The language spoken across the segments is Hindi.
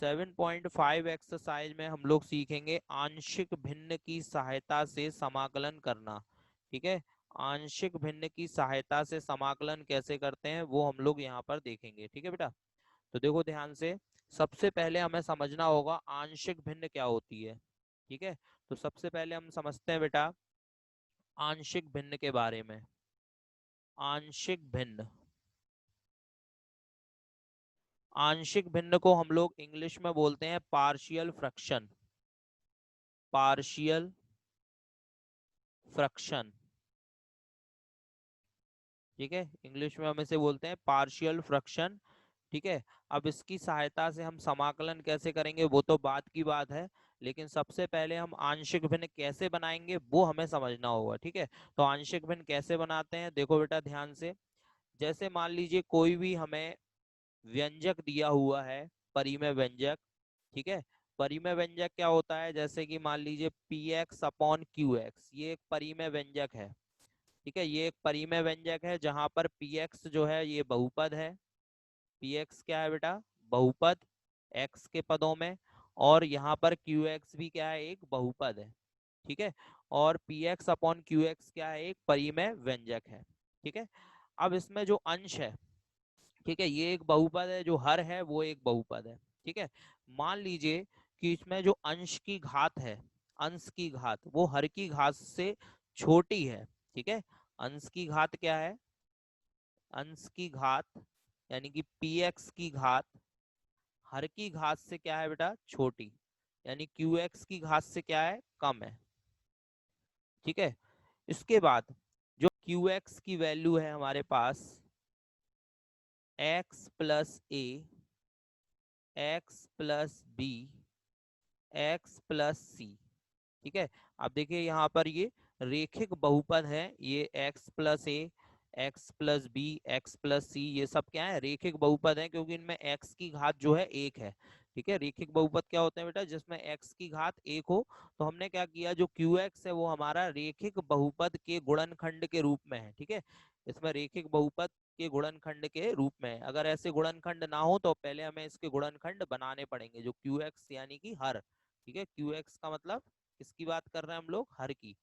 7.5 एक्सरसाइज में हम लोग सीखेंगे आंशिक भिन्न की सहायता से समाकलन करना। ठीक है, आंशिक भिन्न की सहायता से समाकलन कैसे करते हैं वो हम लोग यहाँ पर देखेंगे। ठीक है बेटा, तो देखो ध्यान से, सबसे पहले हमें समझना होगा आंशिक भिन्न क्या होती है। ठीक है, तो सबसे पहले हम समझते हैं बेटा आंशिक भिन्न के बारे में। आंशिक भिन्न, आंशिक भिन्न को हम लोग इंग्लिश में बोलते हैं पार्शियल फ्रैक्शन। पार्शियल फ्रैक्शन, ठीक है, इंग्लिश में हम इसे बोलते हैं पार्शियल फ्रैक्शन। ठीक है, अब इसकी सहायता से हम समाकलन कैसे करेंगे वो तो बाद की बात है, लेकिन सबसे पहले हम आंशिक भिन्न कैसे बनाएंगे वो हमें समझना होगा। ठीक है, तो आंशिक भिन्न कैसे बनाते हैं, देखो बेटा ध्यान से। जैसे मान लीजिए कोई भी हमें व्यंजक दिया हुआ है, परिमेय व्यंजक। ठीक है, परिमेय व्यंजक क्या होता है, जैसे कि मान लीजिए P x upon Q x, ये एक परिमेय व्यंजक है। ठीक है, ये एक परिमेय व्यंजक है जहां पर पी एक्स जो है ये बहुपद है। पी एक्स क्या है बेटा, बहुपद एक्स के पदों में, और यहाँ पर क्यू एक्स भी क्या है, एक बहुपद है। ठीक है, और P x upon Q x क्या है, एक परिमेय व्यंजक है। ठीक है, अब इसमें जो अंश है, ठीक है, ये एक बहुपद है, जो हर है वो एक बहुपद है। ठीक है, मान लीजिए कि इसमें जो अंश की घात है, अंश की घात वो हर की घात से छोटी है। ठीक है, अंश की घात क्या है, अंश की घात यानी कि पी एक्स की घात हर की घात से क्या है बेटा, छोटी, यानी क्यू एक्स की घात से क्या है, कम है। ठीक है, इसके बाद जो क्यू एक्स की वैल्यू है हमारे पास एक्स प्लस ए, x plus b, x plus c. ठीक है, अब देखिए यहाँ पर ये रेखिक बहुपद है, ये एक्स प्लस ए, x plus b, x plus c, ये सब क्या है, रेखिक बहुपद है, क्योंकि इनमें एक्स की घात जो है एक है। ठीक है, रेखिक बहुपद क्या होते हैं बेटा, जिसमें एक्स की घात एक हो। तो हमने क्या किया, जो क्यू एक्स है वो हमारा रेखिक बहुपद के गुणनखंड के रूप में है। ठीक है, इसमें रेखिक बहुपद के गुणनखंड के रूप में है। अगर ऐसे गुणनखंड ना हो तो पहले हमें इसके गुणनखंड बनाने पड़ेंगे, जो क्यू एक्स यानी कि हर। ठीक है, क्यू एक्स का मतलब किसकी बात कर रहे हैं हम लोग, हर की।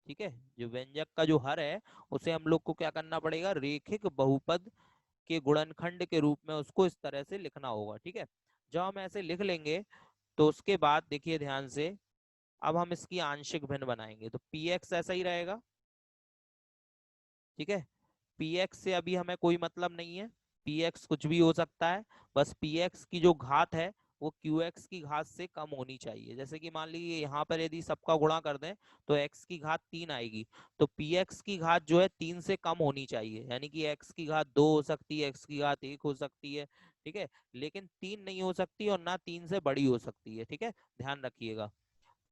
ठीक है, जो व्यंजक का जो हर है उसे हम लोग को क्या करना पड़ेगा, रेखिक बहुपद के गुणनखंड के रूप में उसको इस तरह से लिखना होगा। ठीक है, जब हम ऐसे लिख लेंगे तो उसके बाद देखिए ध्यान से, अब हम इसकी आंशिक भिन्न बनाएंगे, तो पी एक्स ऐसा ही रहेगा। ठीक है, पी एक्स से अभी हमें कोई मतलब नहीं है, पी एक्स कुछ भी हो सकता है, बस पी एक्स की जो घात है वो क्यू एक्स की घात से कम होनी चाहिए। जैसे कि मान लीजिए यहाँ पर यदि सबका गुणा कर दें तो एक्स की घात 3 आएगी, तो पी एक्स की घात जो है 3 से कम होनी चाहिए, यानी कि एक्स की घात 2 हो सकती है, एक्स की घात 1 हो सकती है। ठीक है, लेकिन 3 नहीं हो सकती और ना 3 से बड़ी हो सकती है। ठीक है, ध्यान रखिएगा।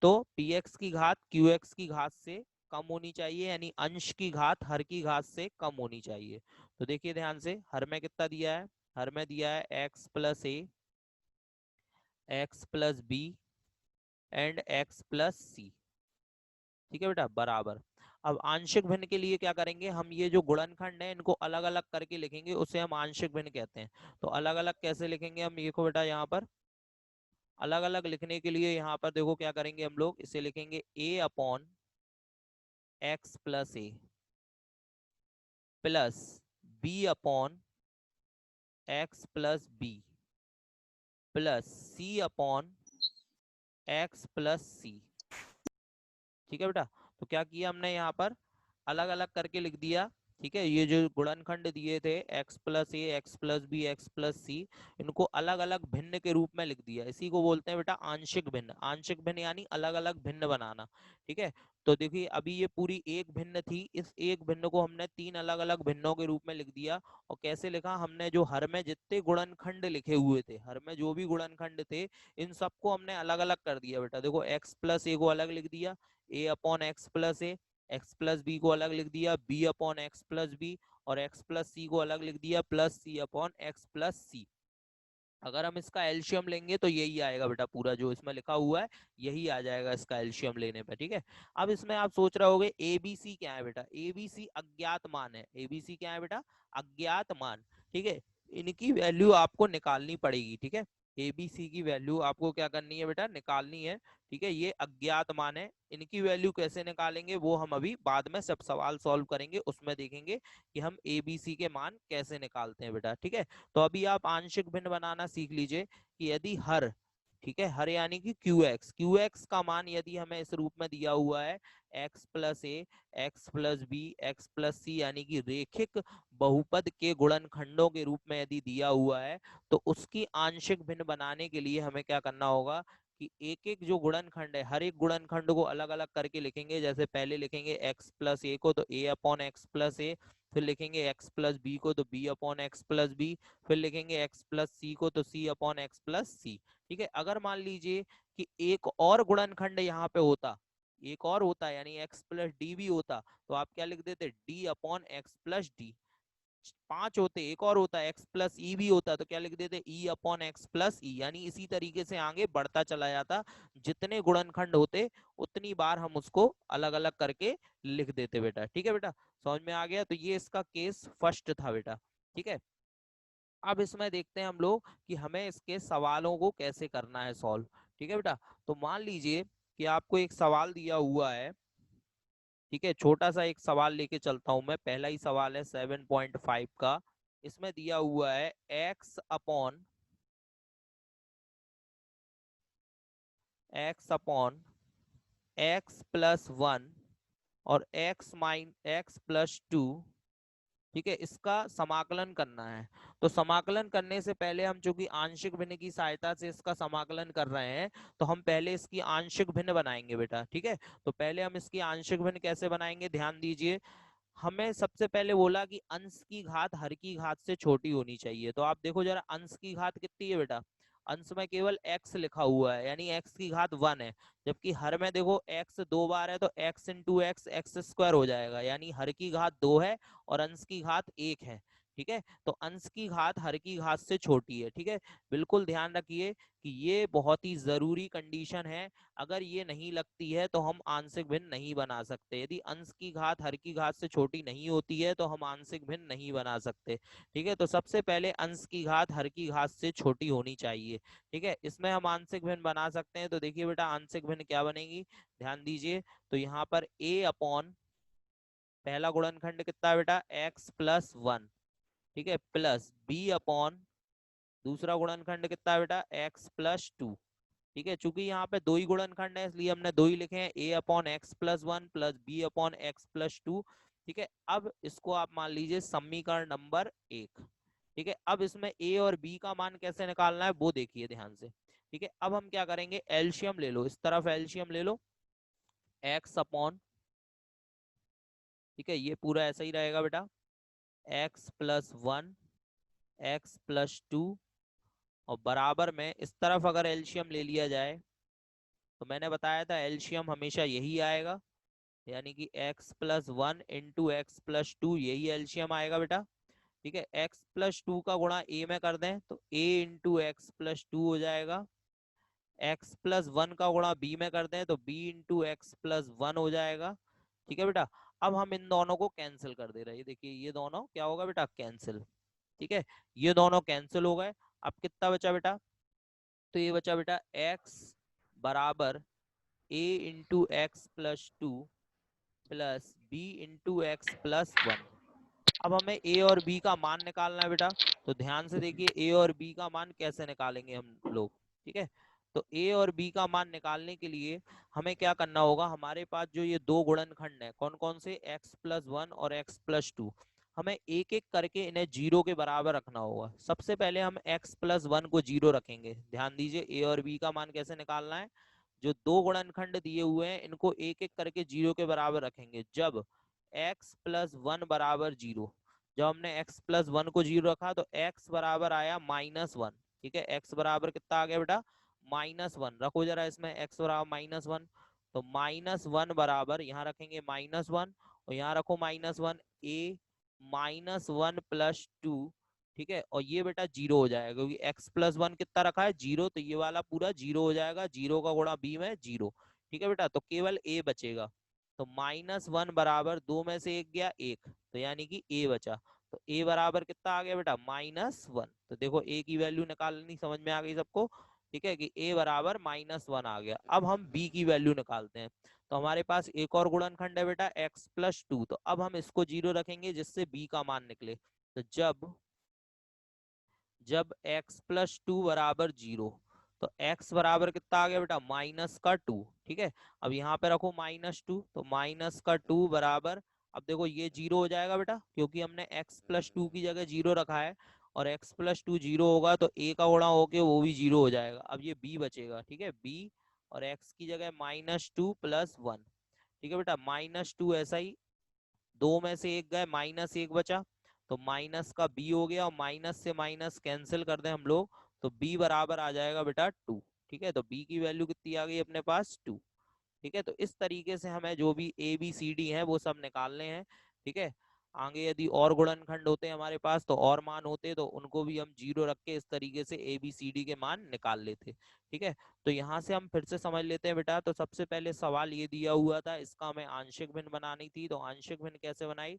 तो पी एक्स की घात क्यू एक्स की घात से कम होनी चाहिए, यानी अंश की घात हर की घात से कम होनी चाहिए। तो देखिए ध्यान से, हर में कितना दिया है, हर में दिया है x plus A, x plus b and x plus c. ठीक है बेटा, बराबर। अब आंशिक भिन्न के लिए क्या करेंगे, हम ये जो गुणनखंड है इनको अलग अलग करके लिखेंगे, उसे हम आंशिक भिन्न कहते हैं। तो अलग अलग कैसे लिखेंगे हम, देखो बेटा यहाँ पर अलग अलग लिखने के लिए यहाँ पर देखो क्या करेंगे, हम लोग इसे लिखेंगे a upon x plus a plus b upon x plus b plus C upon x plus c. ठीक है बेटा, तो क्या किया हमने यहाँ पर अलग अलग करके लिख दिया। ठीक है, ये जो गुणनखंड दिए थे एक्स प्लस ए, x plus b, x plus c, इनको अलग अलग भिन्न के रूप में लिख दिया। इसी को बोलते हैं बेटा आंशिक भिन्न। आंशिक भिन्न यानी अलग अलग भिन्न बनाना। ठीक है, तो देखिए अभी ये पूरी एक भिन्न थी, इस एक भिन्न को हमने 3 अलग अलग भिन्नों के रूप में लिख दिया। और कैसे लिखा हमने, जो हर में जितने गुणनखंड लिखे हुए थे, हर में जो भी गुणनखंड थे इन सबको हमने अलग अलग कर दिया बेटा। देखो एक्स प्लस ए को अलग लिख दिया, A upon x plus A, x plus B को अलग लिख दिया, B upon x plus B, और एक्स प्लस सी को अलग लिख दिया, प्लस सी अपॉन एक्स प्लस सी। अगर हम इसका एलसीएम लेंगे तो यही आएगा बेटा, पूरा जो इसमें लिखा हुआ है यही आ जाएगा इसका एलसीएम लेने पे। ठीक है, अब इसमें आप सोच रहे होगे एबीसी क्या है बेटा, एबीसी अज्ञात मान है। एबीसी क्या है बेटा, अज्ञात मान। ठीक है, इनकी वैल्यू आपको निकालनी पड़ेगी। ठीक है, ए बी सी की वैल्यू आपको क्या करनी है बेटा, निकालनी है। ठीक है, ये अज्ञात मान है, इनकी वैल्यू कैसे निकालेंगे वो हम अभी बाद में सब सवाल सॉल्व करेंगे, उसमें देखेंगे कि हम ए बी सी के मान कैसे निकालते हैं बेटा। ठीक है, तो अभी आप आंशिक भिन्न बनाना सीख लीजिए कि यदि हर, ठीक है, हर यानी कि क्यू एक्स का मान यदि हमें इस रूप में दिया हुआ है एक्स प्लस ए, x plus b, x plus c, यानी कि रेखिक बहुपद के गुणनखंडों के रूप में यदि दिया हुआ है, तो उसकी आंशिक भिन्न बनाने के लिए हमें क्या करना होगा कि एक एक जो गुणनखंड है, हर एक गुणनखंड को अलग अलग करके लिखेंगे। जैसे पहले लिखेंगे एक्स प्लस ए को तो a upon x plus a, फिर लिखेंगे एक्स प्लस बी को तो b upon x plus b, फिर लिखेंगे एक्स प्लस सी को तो c upon x plus c. ठीक है, अगर मान लीजिए कि एक और गुणनखंड यहाँ पे होता, एक और होता यानी एक्स प्लस डी भी होता, तो आप क्या लिख देते, D upon x plus D. पांच होते, एक और होता एक्स प्लस ई भी होता, तो क्या लिख देते, ई अपॉन एक्स प्लस ई। यानी इसी तरीके से आगे बढ़ता चला जाता, जितने गुणनखंड होते उतनी बार हम उसको अलग अलग करके लिख देते बेटा। ठीक है बेटा, समझ में आ गया। तो ये इसका केस फर्स्ट था बेटा। ठीक है, अब इसमें देखते हैं हम लोग कि हमें इसके सवालों को कैसे करना है सॉल्व। ठीक है बेटा, तो मान लीजिए कि आपको एक सवाल दिया हुआ है। ठीक है, छोटा सा एक सवाल लेके चलता हूं मैं। पहला ही सवाल है 7.5 का। इसमें दिया हुआ है x upon x plus one और x प्लस 2। ठीक है, इसका समाकलन करना है। तो समाकलन करने से पहले हम चूंकि आंशिक भिन्न की सहायता से इसका समाकलन कर रहे हैं, तो हम पहले इसकी आंशिक भिन्न बनाएंगे बेटा। ठीक है, तो पहले हम इसकी आंशिक भिन्न कैसे बनाएंगे, ध्यान दीजिए। हमें सबसे पहले बोला कि अंश की घात हर की घात से छोटी होनी चाहिए। तो आप देखो जरा, अंश की घात कितनी है बेटा, अंश में केवल x लिखा हुआ है, यानी x की घात 1 है। जबकि हर में देखो x दो बार है, तो x into x x square हो जाएगा, यानी हर की घात 2 है और अंश की घात 1 है। ठीक है, तो अंश की घात हर की घात से छोटी है। ठीक है, बिल्कुल ध्यान रखिए कि ये बहुत ही जरूरी कंडीशन है। अगर ये नहीं लगती है तो हम आंशिक भिन्न नहीं बना सकते। यदि अंश की घात हर की घात से छोटी नहीं होती है तो हम आंशिक भिन्न नहीं बना सकते। ठीक है, तो सबसे पहले अंश की घात हर की घात से छोटी होनी चाहिए। ठीक है, इसमें हम आंशिक भिन्न बना सकते हैं। तो देखिए बेटा, आंशिक भिन्न क्या बनेगी, ध्यान दीजिए। तो यहाँ पर a अपॉन पहला गुणनखंड कितना है बेटा, एक्स प्लस वन। ठीक है, प्लस b अपॉन दूसरा गुणनखंड कितना है बेटा, एक्स प्लस 2। ठीक है, चूंकि यहाँ पे दो ही गुणनखंड है इसलिए हमने दो ही लिखे हैं, a upon x plus one plus b upon x plus 2। ठीक है, अब इसको आप मान लीजिए समीकरण नंबर 1। ठीक है, अब इसमें a और b का मान कैसे निकालना है वो देखिए ध्यान से। ठीक है, अब हम क्या करेंगे, एलसीएम ले लो, इस तरफ एलसीएम ले लो, x अपॉन, ठीक है, ये पूरा ऐसा ही रहेगा बेटा, x plus one, x plus 2, और बराबर में इस तरफ अगर एलसीएम ले लिया जाए, तो मैंने बताया था एलसीएम हमेशा यही आएगा, यानी कि x plus one into x plus 2, यही एलसीएम आएगा बेटा। ठीक है, x प्लस 2 का गुणा a में कर दें तो a इंटू एक्स प्लस 2 हो जाएगा। x प्लस वन का गुणा b में कर दें तो b into x plus one हो जाएगा। ठीक है बेटा, अब हम इन दोनों को कैंसिल कर दे रहे हैं, देखिए ये दोनों क्या होगा बेटा, कैंसिल। ठीक है, ये दोनों कैंसिल हो गए। अब कितना बचा बेटा, तो ये बचा बेटा x बराबर a into x plus 2 plus b into x plus one. अब हमें a और b का मान निकालना है बेटा। तो ध्यान से देखिए a और b का मान कैसे निकालेंगे हम लोग। ठीक है, तो a और b का मान निकालने के लिए हमें क्या करना होगा, हमारे पास जो ये दो गुणनखंड है कौन कौन से, x प्लस वन और x प्लस 2, हमें एक एक करके इन्हें जीरो के बराबर रखना होगा। सबसे पहले हम x प्लस वन को जीरो रखेंगे। ध्यान दीजिए, a और b का मान कैसे निकालना है, जो दो गुणनखंड दिए हुए हैं इनको एक एक करके जीरो के बराबर रखेंगे जब x प्लस वन बराबर जीरो। जब हमने x प्लस वन को जीरो रखा तो x बराबर आया -1। ठीक है, x बराबर कितना आ गया बेटा, -1। रखो जरा इसमें x बराबर -1, तो -1 बराबर यहाँ रखेंगे -1 और यहाँ रखो -1, a -1 प्लस 2। ठीक है, और ये बेटा जीरो हो जाएगा क्योंकि x प्लस वन कितना रखा है, जीरो, तो ये वाला पूरा जीरो हो जाएगा, जीरो का गुणा b में जीरो। ठीक है बेटा, तो केवल a बचेगा। तो -1 बराबर दो में से एक गया एक, तो यानी कि a बचा। तो a बराबर कितना आ गया बेटा -1। तो देखो a की वैल्यू निकालनी समझ में आ गई सबको, ठीक है कि a बराबर -1 आ गया। अब हम b की वैल्यू निकालते हैं। तो हमारे पास एक और गुणनखंड है बेटा x+2। तो अब हम इसको 0 रखेंगे जिससे b का मान निकले। तो जब x+2 बराबर 0, तो x बराबर कितना आ गया बेटा -2। ठीक है, अब यहाँ पे रखो -2, तो -2 बराबर, अब देखो ये 0 हो जाएगा बेटा क्योंकि हमने x+2 की जगह 0 रखा है, और x+2 0 होगा तो a का गुणा होके वो भी 0 हो जाएगा। अब ये b बचेगा, ठीक है, b और x की जगह -2 + 1। ठीक है बेटा, -2 ऐसा ही, दो में से एक गए, -1 बचा, तो माइनस का b हो गया, और माइनस से माइनस कैंसिल कर दें हम लोग, तो b बराबर आ जाएगा बेटा 2। ठीक है, तो b की वैल्यू कितनी आ गई अपने पास 2। ठीक है, तो इस तरीके से हमें जो भी ए बी सी डी है वो सब निकालने हैं। ठीक है, आगे यदि और गुणनखंड होते हैं हमारे पास तो और मान होते, तो उनको भी हम 0 रख के इस तरीके से ए बी सी डी के मान निकाल लेते। ठीक है, तो यहाँ से हम फिर से समझ लेते हैं बेटा। तो सबसे पहले सवाल ये दिया हुआ था, इसका हमें आंशिक भिन्न बनानी थी। तो आंशिक भिन्न कैसे बनाई,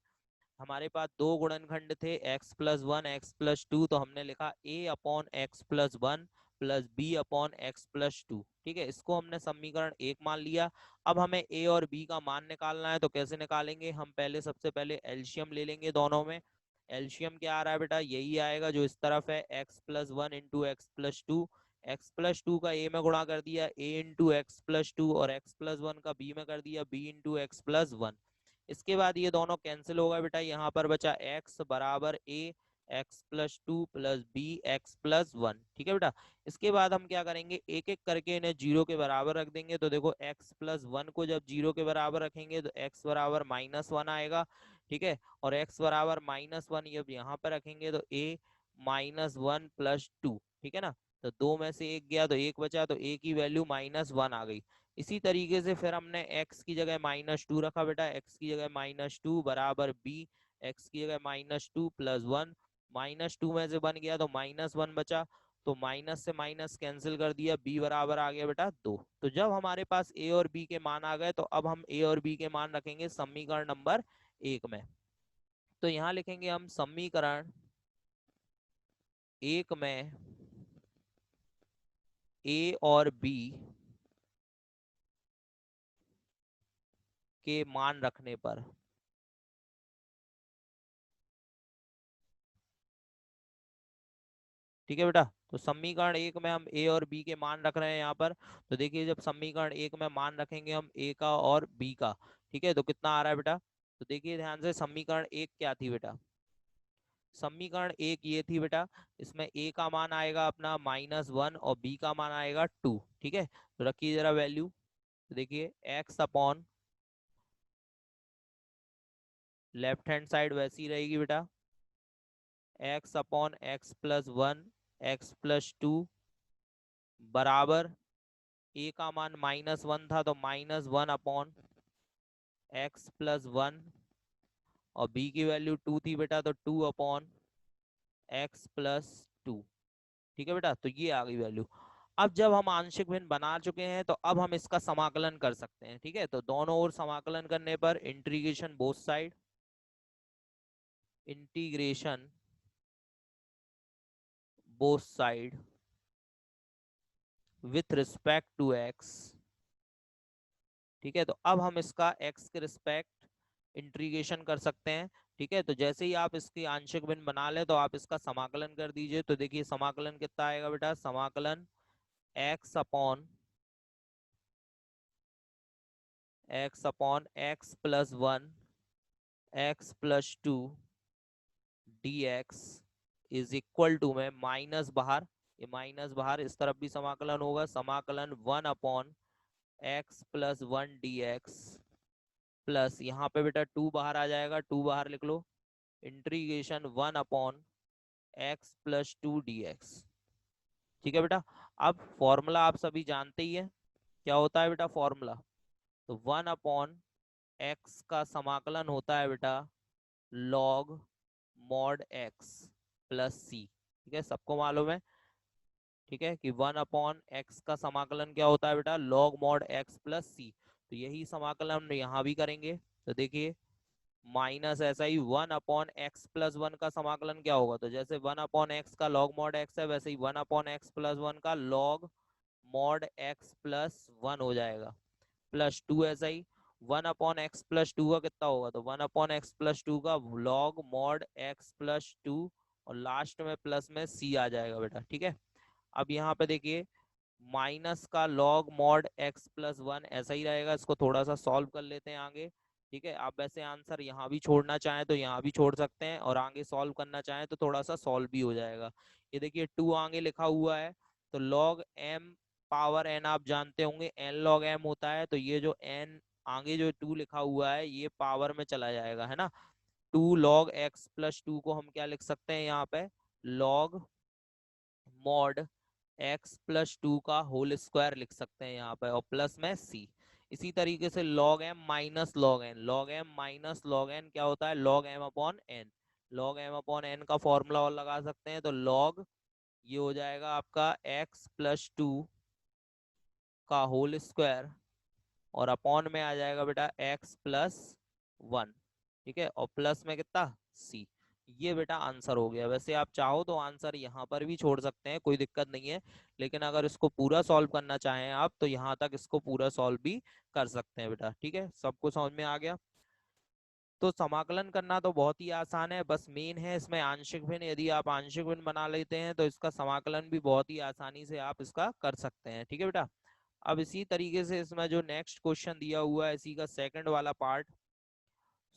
हमारे पास दो गुणनखंड थे x+1 x+2, तो हमने लिखा a/x+1 + b/x+2। ठीक है, इसको हमने समीकरण 1 मान लिया। अब हमें a और b का मान निकालना है, तो कैसे निकालेंगे, हम पहले सबसे पहले एलसीएम ले लेंगे दोनों में। एलसीएम क्या आ रहा है बेटा, यही आएगा जो इस तरफ है, x+1 × x+2। x+2 का a में गुणा कर दिया a × x+2, और x+1 का b में कर दिया b × x+1। इसके बाद ये दोनों कैंसिल होगा बेटा, यहाँ पर बचा x बराबर a x+2 + b x+1। ठीक है बेटा, इसके बाद हम क्या करेंगे, एक एक करके इन्हें 0 के बराबर रख देंगे। तो देखो x+1 को जब 0 के बराबर रखेंगे तो x बराबर -1 आएगा। ठीक है, और x बराबर -1 जब यहाँ पर रखेंगे तो a -1 + 2। ठीक है ना, तो दो में से एक गया तो एक बचा, तो a की वैल्यू -1 आ गई। इसी तरीके से फिर हमने x की जगह -2 रखा बेटा, x की जगह -2 बराबर b, x की जगह -2 + 1, -2 में से 1 गया तो -1 बचा, तो माइनस से माइनस कैंसिल कर दिया, b बराबर आ गया बेटा 2। तो जब हमारे पास a और b के मान आ गए, तो अब हम a और b के मान रखेंगे समीकरण नंबर 1 में। तो यहाँ लिखेंगे हम समीकरण 1 में a और b के मान रखने पर, ठीक है बेटा, तो समीकरण 1 में हम a और b के मान रख रहे हैं यहाँ पर। तो देखिए, जब समीकरण 1 में मान रखेंगे हम a का और b का, ठीक है, तो कितना आ रहा है बेटा, तो देखिए ध्यान से, समीकरण 1 क्या थी बेटा, समीकरण 1 ये थी बेटा, इसमें a का मान आएगा अपना -1 और b का मान आएगा 2। ठीक है, तो रखिए जरा वैल्यू, तो देखिए x/ लेफ्ट हैंड साइड वैसी रहेगी बेटा, x/x+1 x+2 बराबर, a का मान -1 था तो -1/x+1, और b की वैल्यू 2 थी बेटा, तो 2/x+2। ठीक है बेटा, तो ये आ गई वैल्यू। अब जब हम आंशिक भिन्न बना चुके हैं, तो अब हम इसका समाकलन कर सकते हैं। ठीक है, तो दोनों ओर समाकलन करने पर integration both side, integration both side with respect to x। ठीक है, तो अब हम इसका x के रिस्पेक्ट इंटीग्रेशन कर सकते हैं। ठीक है, तो जैसे ही आप इसकी आंशिक भिन्न बना ले, तो आप इसका समाकलन कर दीजिए। तो देखिए समाकलन कितना आएगा बेटा, समाकलन x/(x/(x+1 x+2 dx is equal to में माइनस बाहर, ये माइनस बाहर इस तरफ भी समाकलन होगा, समाकलन 1/(x+1 dx प्लस, यहाँ पे बेटा 2 बाहर आ जाएगा, 2 बाहर लिख लो, इंटीग्रेशन 1/(x+2 dx। ठीक है बेटा, अब फॉर्मूला आप सभी जानते ही है, क्या होता है बेटा फॉर्मूला, तो 1/x का समाकलन होता है बेटा log mod x plus c। ठीक है, सबको मालूम है, ठीक है, कि 1/x का समाकलन क्या होता है बेटा, log mod x plus c। तो यही समाकलन हम यहाँ भी करेंगे। तो देखिए माइनस ऐसा ही 1/x+1 का समाकलन क्या होगा, तो जैसे 1/x का log mod x है, वैसे ही 1/x+1 का log mod x+1 हो जाएगा, +2 ऐसा ही 1/x+2 का कितना होगा, तो 1/x+2 का log mod x+2 और लास्ट में प्लस में c आ जाएगा बेटा। ठीक है, अब यहाँ पे देखिए माइनस का log mod x+1 ऐसा ही रहेगा, इसको थोड़ा सा सॉल्व कर लेते हैं आगे। ठीक है, आप वैसे आंसर यहाँ भी छोड़ना चाहें तो यहाँ भी छोड़ सकते हैं, और आगे सॉल्व करना चाहें तो थोड़ा सा सॉल्व भी हो जाएगा। ये देखिए 2 आगे लिखा हुआ है, तो log m पावर n आप जानते होंगे n log m होता है, तो ये जो n आगे जो 2 लिखा हुआ है ये पावर में चला जाएगा, है ना। 2 log x+2 को हम क्या लिख सकते हैं यहाँ पे, log mod x+2 का होल स्क्वायर लिख सकते हैं यहाँ पे, और प्लस में c। इसी तरीके से log m minus log n, log m minus log n क्या होता है, log m upon n। log m upon n का फॉर्मूला और लगा सकते हैं, तो log ये हो जाएगा आपका x+2 का होल स्क्वायर, और अपॉन में आ जाएगा बेटा x+1। ठीक है, और प्लस में कितना c। ये बेटा आंसर हो गया। वैसे आप चाहो तो आंसर यहाँ पर भी छोड़ सकते हैं, कोई दिक्कत नहीं है, लेकिन अगर इसको पूरा सॉल्व करना चाहें आप तो यहाँ तक इसको पूरा सॉल्व भी कर सकते हैं बेटा। ठीक है, सबको समझ में आ गया। तो समाकलन करना तो बहुत ही आसान है, बस मेन है इसमें आंशिक भिन्न। यदि आप आंशिक भिन्न बना लेते हैं तो इसका समाकलन भी बहुत ही आसानी से आप इसका कर सकते हैं। ठीक है बेटा, अब इसी तरीके से इसमें जो नेक्स्ट क्वेश्चन दिया हुआ है इसी का सेकंड वाला पार्ट,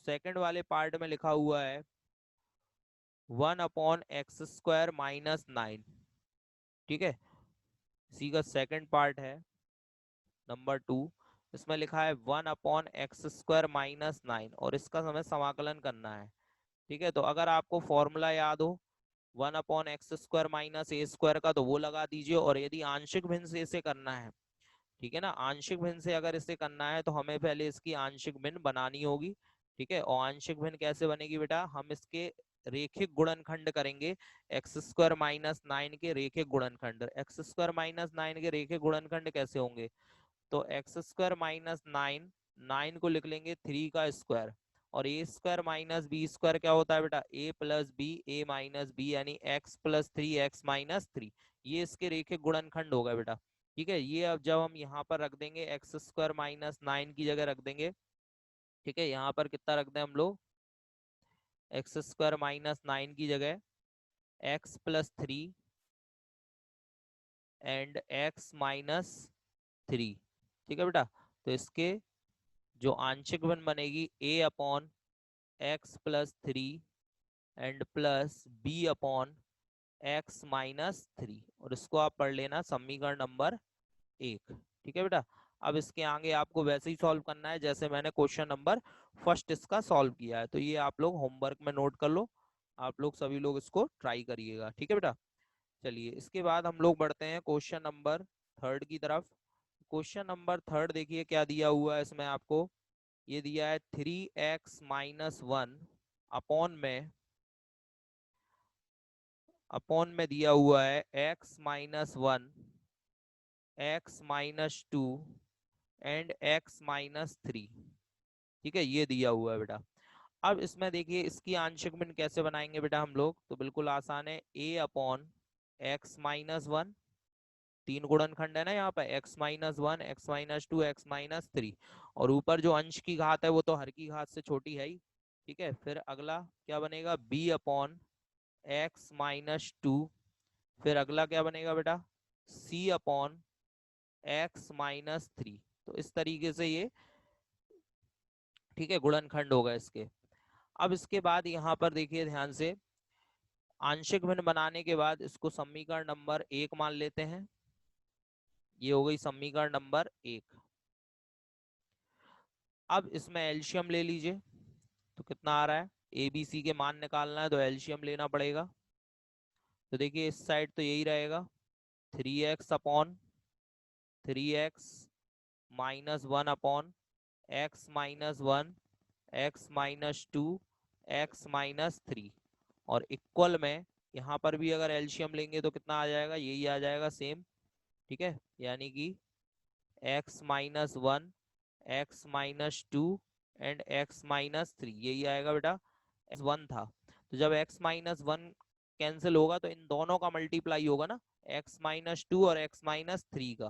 सेकंड वाले पार्ट में लिखा हुआ है 1/x² - 9। ठीक है, इसी का सेकंड पार्ट है नंबर 2। इसमें लिखा है 1/x² - 9 और इसका हमें समाकलन करना है। ठीक है, तो अगर आपको फॉर्मूला याद हो 1/x² - a² का, तो वो लगा दीजिए। और यदि आंशिक भिन्न से इसे करना है, ठीक है ना, आंशिक भिन्न से अगर इसे करना है तो हमें पहले इसकी आंशिक भिन्न बनानी होगी। ठीक है, और आंशिक भिन्न कैसे बनेगी बेटा, हम इसके रेखिक गुणनखंड करेंगे। x² - 9 के रेखिक गुणनखंड, x² - 9 के रेखिक गुणनखंड कैसे होंगे, तो x² - 9, 9 को लिख लेंगे 3 का स्क्वायर, और a² - b² क्या होता है बेटा, a + b, a - b, यानी x + 3 x - 3। ये इसके रेखिक गुणनखंड होगा बेटा। ठीक है, ये अब जब हम यहाँ पर रख देंगे x² - 9 की जगह रख देंगे। ठीक है, यहाँ पर कितना रख दें हम लोग, x² - 9 की जगह x + 3 एंड x - 3। ठीक है बेटा, तो इसके जो आंशिक भिन्न बनेगी a/x + 3 एंड प्लस b/x - 3, और इसको आप पढ़ लेना समीकरण नंबर 1। ठीक है बेटा, अब इसके आगे आपको वैसे ही सॉल्व करना है जैसे मैंने क्वेश्चन नंबर फर्स्ट इसका सॉल्व किया है। तो ये आप लोग होमवर्क में नोट कर लो, आप लोग सभी लोग इसको ट्राई करिएगा। ठीक है बेटा, चलिए इसके बाद हम लोग बढ़ते हैं क्वेश्चन नंबर थर्ड की तरफ। क्वेश्चन नंबर थर्ड देखिए क्या दिया हुआ है इसमें आपको, ये दिया है 3x - 1 अपॉन में दिया हुआ है x - 1, x - 2 एंड x - 3। ठीक है, ये दिया हुआ है बेटा। अब इसमें देखिए इसकी आंशिक भिन्न कैसे बनाएंगे बेटा हम लोग, तो बिल्कुल आसान है, a/x - 1, 3 गुणनखंड है ना यहाँ पे, x - 1, x - 2, x - 3, और ऊपर जो अंश की घात है वो तो हर की घात से छोटी है ही। ठीक है, फिर अगला क्या बनेगा, b/x - 2, फिर अगला क्या बनेगा बेटा, c/x - 3। तो इस तरीके से ये, ठीक है, गुणनखंड होगा इसके। अब इसके बाद यहाँ पर देखिए ध्यान से, आंशिक भिन्न बनाने के बाद इसको समीकरण नंबर 1 मान लेते हैं। ये हो गई समीकरण नंबर 1। अब इसमें एलसीएम ले लीजिए, तो कितना आ रहा है, ए बी सी के मान निकालना है तो एलसीएम लेना पड़ेगा। तो देखिए इस साइड तो यही रहेगा, 3x/3x -1/x - 1, x - 2, x - 3, और इक्वल में यहाँ पर भी अगर एलसीएम लेंगे तो कितना आ जाएगा, यही आ जाएगा सेम। ठीक है, यानी कि x - 1, x - 2 and x minus three, यही आएगा बेटा। वन था, तो जब x माइनस वन कैंसिल होगा तो इन दोनों का मल्टीप्लाई होगा ना, x माइनस टू और x माइनस थ्री का,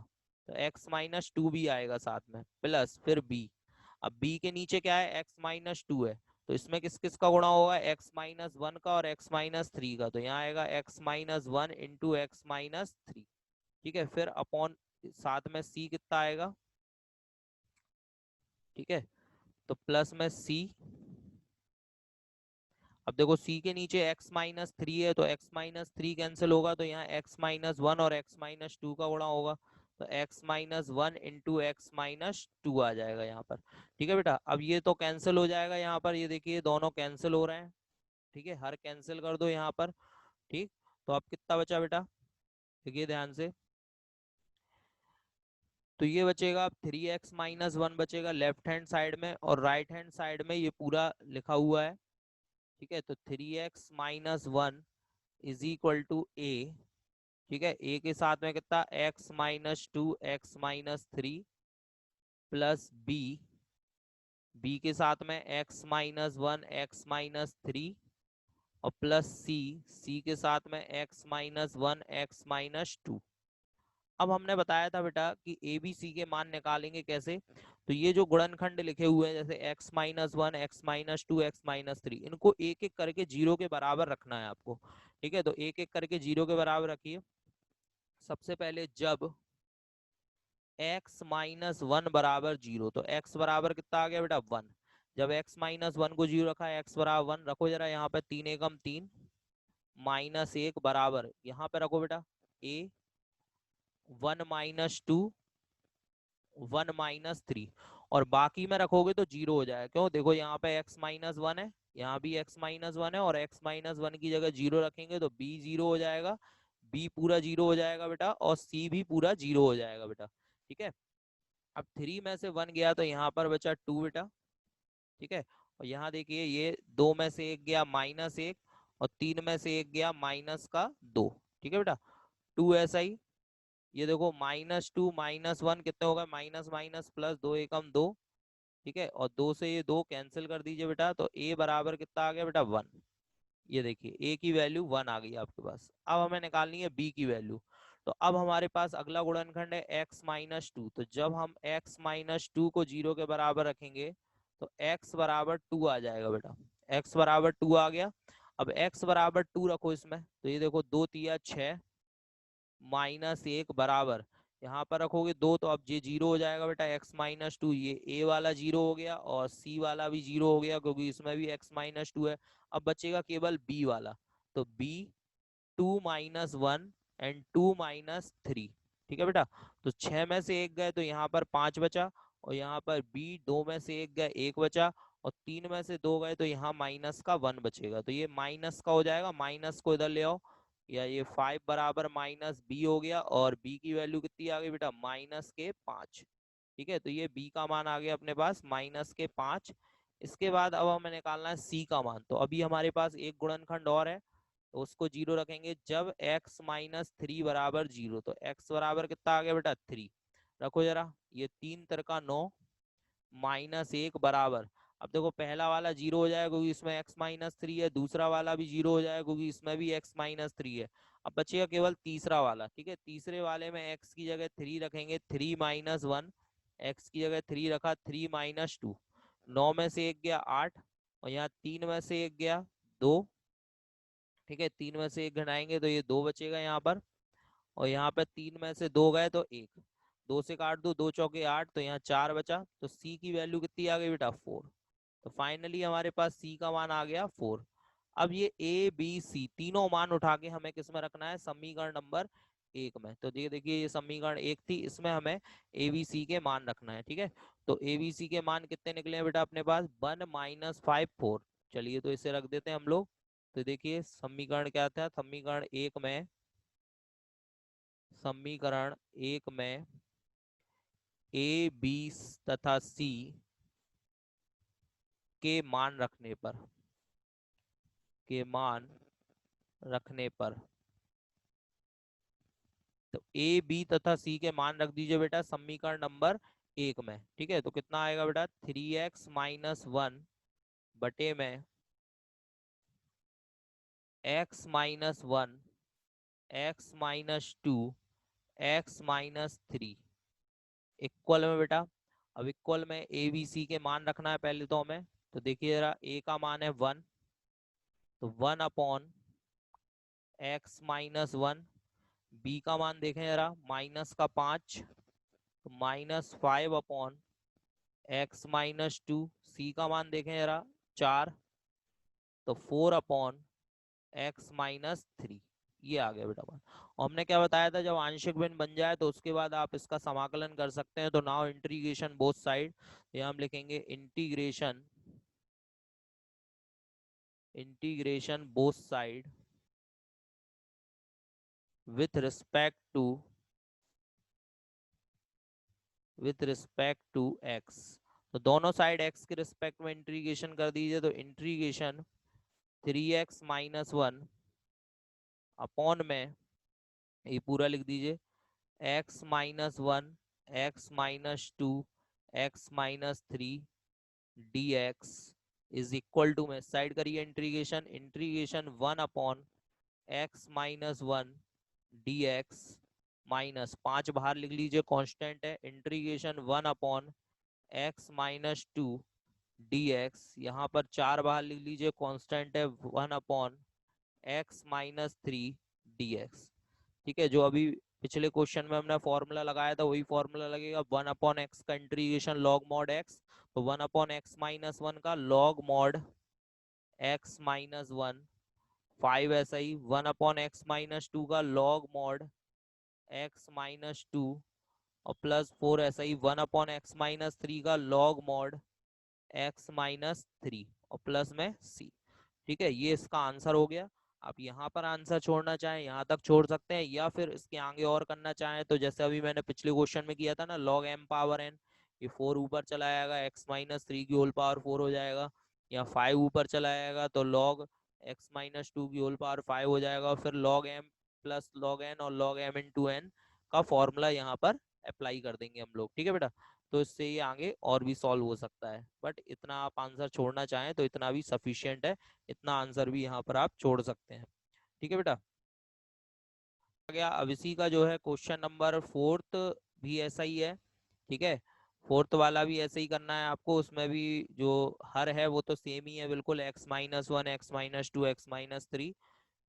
तो x माइनस टू भी आएगा साथ में, प्लस फिर b। अब b के नीचे क्या है, x माइनस टू है, तो इसमें किस किस का गुणा होगा, x माइनस वन का और x माइनस थ्री का, तो यहाँ आएगा x minus one into x minus three. ठीक है, फिर अपॉन साथ में c कितना आएगा, ठीक है, तो प्लस में c। अब देखो c के नीचे x माइनस थ्री है, तो x माइनस थ्री कैंसिल होगा, तो यहाँ x माइनस वन और x माइनस टू का गुणा होगा, तो x minus one into x minus two आ जाएगा यहाँ पर। ठीक है बेटा, अब ये तो कैंसिल हो जाएगा यहाँ पर, ये देखिए दोनों कैंसिल हो रहे हैं। ठीक है, हर कैंसिल कर दो यहाँ पर। ठीक, तो अब कितना बचा बेटा, देखिए ध्यान से, तो ये बचेगा अब थ्री एक्स माइनस वन बचेगा लेफ्ट हैंड साइड में, और राइट हैंड साइड में ये पूरा लिखा हुआ है। ठीक है, तो three x minus one is equal to a. ठीक है, ए के साथ में कितना, x minus two x minus three, plus b, b के साथ में x minus one x minus three, और प्लस सी, सी के साथ में x minus one x minus two. अब हमने बताया था बेटा कि ए बी सी के मान निकालेंगे कैसे, तो ये जो गुणनखंड लिखे हुए हैं जैसे x minus one x minus two x minus three, इनको एक एक करके जीरो के बराबर रखना है आपको। ठीक है, तो एक एक करके जीरो के बराबर रखिए। सबसे पहले जब x माइनस वन बराबर जीरो, तो x बराबर कितना आ गया बेटा, वन। जब x माइनस वन को जीरो रखा है, x बराबर वन रखो जरा, यहाँ पे तीन एकम तीन, माइनस एक बराबर यहाँ पे रखो बेटा a, one minus two, one minus three, और बाकी में रखोगे तो जीरो हो जाएगा। क्यों, देखो यहाँ पे x माइनस वन है, यहाँ भी x माइनस वन है, और x माइनस वन की जगह जीरो रखेंगे तो b जीरो हो जाएगा, b पूरा जीरो हो जाएगा बेटा, और c भी पूरा जीरो हो जाएगा बेटा। ठीक है, अब थ्री में से वन गया तो यहाँ पर बचा टू बेटा। ठीक है, और यहाँ देखिए ये दो में से एक गया माइनस एक, और तीन में से एक गया माइनस का दो। ठीक है बेटा, टू ऐसा ही, ये देखो माइनस टू माइनस वन कितने हो गए, माइनस माइनस प्लस, दो एकम दो। ठीक है, और दो से ये दो कैंसिल कर दीजिए बेटा, तो a बराबर कितना आ गया बेटा, वन। ये देखिए a की वैल्यू वन आ गई आपके पास। अब हमें निकालनी है b की वैल्यू। तो अब हमारे पास अगला गुणनखंड है x माइनस टू, तो जब हम x माइनस टू को जीरो के बराबर रखेंगे तो x बराबर टू आ जाएगा बेटा, x बराबर टू आ गया। अब x बराबर टू रखो इसमें, तो ये देखो दो तिया छः, माइनस एक बराबर, यहाँ पर रखोगे दो, तो अब ये जीरो हो जाएगा बेटा, x माइनस टू, ये a वाला जीरो हो गया और c वाला भी जीरो हो गया क्योंकि इसमें भी x माइनस टू है। अब बचेगा केवल b वाला, तो b two minus one and two minus three. ठीक है बेटा, तो छह में से एक गए तो यहाँ पर पांच बचा, और यहाँ पर b दो में से एक गए एक बचा, और तीन में से दो गए तो यहाँ माइनस का वन बचेगा, तो ये माइनस का हो जाएगा, माइनस को इधर ले आओ, या ये फाइव बराबर माइनस बी हो गया, और बी की वैल्यू कितनी आ गई बेटा, माइनस के पाँच। ठीक है, तो ये बी का मान आ गया अपने पास माइनस के पाँच। इसके बाद अब हमें निकालना है सी का मान, तो अभी हमारे पास एक गुणनखंड और है, तो उसको जीरो रखेंगे जब x माइनस थ्री बराबर जीरो, तो x बराबर कितना आ गया बेटा, थ्री। रखो जरा, ये तीन तिरका नौ, माइनस एक बराबर, अब देखो पहला वाला जीरो हो जाएगा क्योंकि इसमें x माइनस थ्री है, दूसरा वाला भी जीरो हो जाएगा क्योंकि इसमें भी x माइनस थ्री है। अब बचेगा केवल तीसरा वाला। ठीक है, तीसरे वाले में x की जगह थ्री रखेंगे, थ्री माइनस वन, एक्स की जगह थ्री रखा, थ्री माइनस टू, नौ में से एक गया आठ, और यहाँ तीन में से एक गया दो। ठीक है, तीन में से एक घटाएंगे तो ये दो बचेगा यहाँ पर, और यहाँ पे तीन में से दो गए तो एक, दो से काट दो, दो चौके आठ, तो यहाँ चार बचा, तो सी की वैल्यू कितनी आ गई बेटा, फोर। तो फाइनली हमारे पास सी का मान आ गया फोर। अब ये ए बी सी तीनों मान उठा के हमें किस में रखना है, समीकरण नंबर एक में। तो ये देखिए ये समीकरण एक थी, इसमें हमें ए बी सी के मान रखना है। ठीक है, तो ए बी सी के मान कितने निकले हैं बेटा अपने पास, वन माइनस फाइव फोर। चलिए तो इसे रख देते हैं हम लोग। तो देखिए समीकरण क्या था, समीकरण एक में ए बी तथा सी के मान रखने पर, के मान रखने पर, तो ए बी तथा सी के मान रख दीजिए बेटा समीकरण नंबर एक में, ठीक है। तो कितना आएगा बेटा, 3x-1 बटे में x-1, x-2, x-3 इक्वल में बेटा। अब इक्वल में ए बी सी के मान रखना है पहले तो हमें। तो देखिए जरा, ए का मान है 1, तो 1/x-1। बी का मान देखें जरा, -5, तो -5/x-2। सी का मान देखें जरा, 4, तो 4/x-3। ये आ गया बेटा मान। और हमने क्या बताया था, जब आंशिक भिन्न बन जाए तो उसके बाद आप इसका समाकलन कर सकते हैं। तो नाउ इंटीग्रेशन बोथ साइड, यहाँ हम लिखेंगे integration both side with respect to x. तो दोनों साइड एक्स के रिस्पेक्ट में इंटीग्रेशन कर दीजिए। तो इंटीग्रेशन 3x-1 अपॉन में, ये पूरा लिख दीजिए, x-1, x-2, x-3 dx is equal to में साइड करिए इंटीग्रेशन 1/x-1 dx -5 बाहर लिख लीजिए, कांस्टेंट है। इंटीग्रेशन 1/x-2 dx, यहाँ पर 4 बाहर लिख लीजिए, कांस्टेंट है। 1/x-3 dx, ठीक है। जो अभी पिछले क्वेश्चन में हमने फॉर्मूला लगाया था वही फॉर्मूला लगेगा। 1/x का इंटीग्रेशन लॉग मॉड x, तो 1/x-1 का लॉग मॉड x-1, 5 ऐसा ही 1/x-2 का लॉग मॉड x-2 और +4 ऐसा ही 1/x-3 का लॉग मॉड x-3 और प्लस में c, ठीक है। ये इसका आंसर हो गया। आप यहाँ पर आंसर छोड़ना चाहें यहाँ तक छोड़ सकते हैं, या फिर इसके आगे और करना चाहें तो जैसे अभी मैंने पिछले क्वेश्चन में किया था ना, log m⁴n, ये 4 ऊपर चला जाएगा, x-3 की होल पावर 4 हो जाएगा। या 5 ऊपर चला जाएगा तो log x-2 की होल पावर 5 हो जाएगा। फिर log m plus log n और log m/n का फॉर्मूला यहाँ पर अप्लाई कर देंगे हम लोग, ठीक है बेटा। तो इससे ये आगे और भी सॉल्व हो सकता है, बट इतना आप आंसर छोड़ना चाहें तो इतना भी सफिशियंट है। इतना आंसर भी यहाँ पर आप छोड़ सकते हैं, ठीक है बेटा। आ गया अब इसी का जो है क्वेश्चन नंबर 4th भी ऐसा ही है, ठीक है। 4th वाला भी ऐसे ही करना है आपको। उसमें भी जो हर है वो तो सेम ही है बिल्कुल, x-1, x-2, x-3,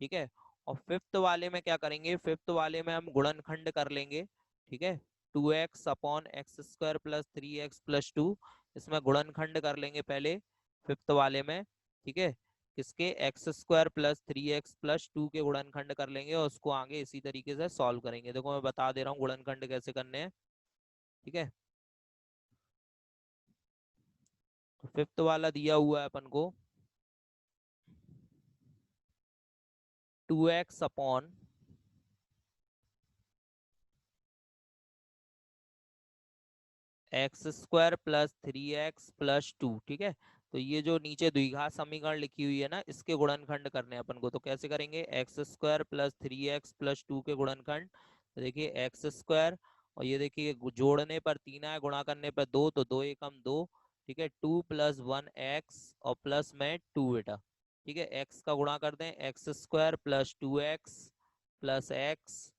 ठीक है। और 5th वाले में क्या करेंगे, 5th वाले में हम गुणनखंड कर लेंगे, ठीक है। 2x/x² + 3x+2, इसमें गुणनखंड कर लेंगे पहले 5th वाले में, ठीक है। किसके, x² + 3x+2 के गुणनखंड कर लेंगे और उसको आगे इसी तरीके से सॉल्व करेंगे। देखो मैं बता दे रहा हूँ गुणनखंड कैसे करने हैं, ठीक है। तो 5th वाला दिया हुआ है अपन को, 2x/, x² + 3x+2, ठीक है। तो ये जो नीचे द्विघात समीकरण लिखी हुई है ना, इसके गुणनखंड करने हैं अपन को। तो कैसे करेंगे, x² + 3x+2 के गुणनखंड। तो देखिए x², और ये देखिए जोड़ने पर 3 है, गुणा करने पर 2, तो 2 एकम 2, ठीक है। 2 + 1x और प्लस में 2 बेटा, ठीक है। x का गुणा कर दें, x² + 2x + x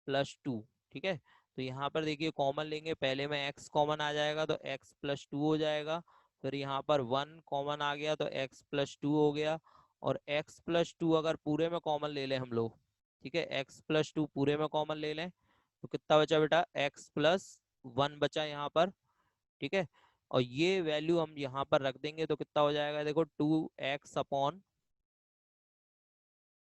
+ 2, ठीक है। तो यहाँ पर देखिए कॉमन लेंगे, पहले में x कॉमन आ जाएगा तो x+2 हो जाएगा। फिर यहाँ पर 1 कॉमन आ गया तो x+2 हो गया। और x+2 अगर पूरे में कॉमन ले लें हम लोग, ठीक है, x+2 पूरे में कॉमन ले लें तो कितना बचा बेटा, x+1 बचा यहाँ पर, ठीक है। और ये वैल्यू हम यहाँ पर रख देंगे तो कितना हो जाएगा, देखो 2x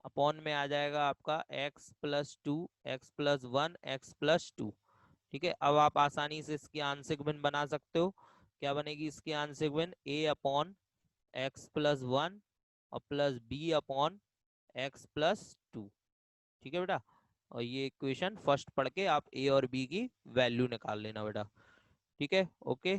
अपॉन में आ जाएगा आपका x+2, x+1, x+2, ठीक है। अब आप आसानी से इसकी आंशिक भिन्न बना सकते हो। क्या बनेगी इसकी आंशिक भिन्न, a/x+1 और प्लस b/x+2, ठीक है बेटा। और ये इक्वेशन फर्स्ट पढ़ के आप a और b की वैल्यू निकाल लेना बेटा, ठीक है। ओके।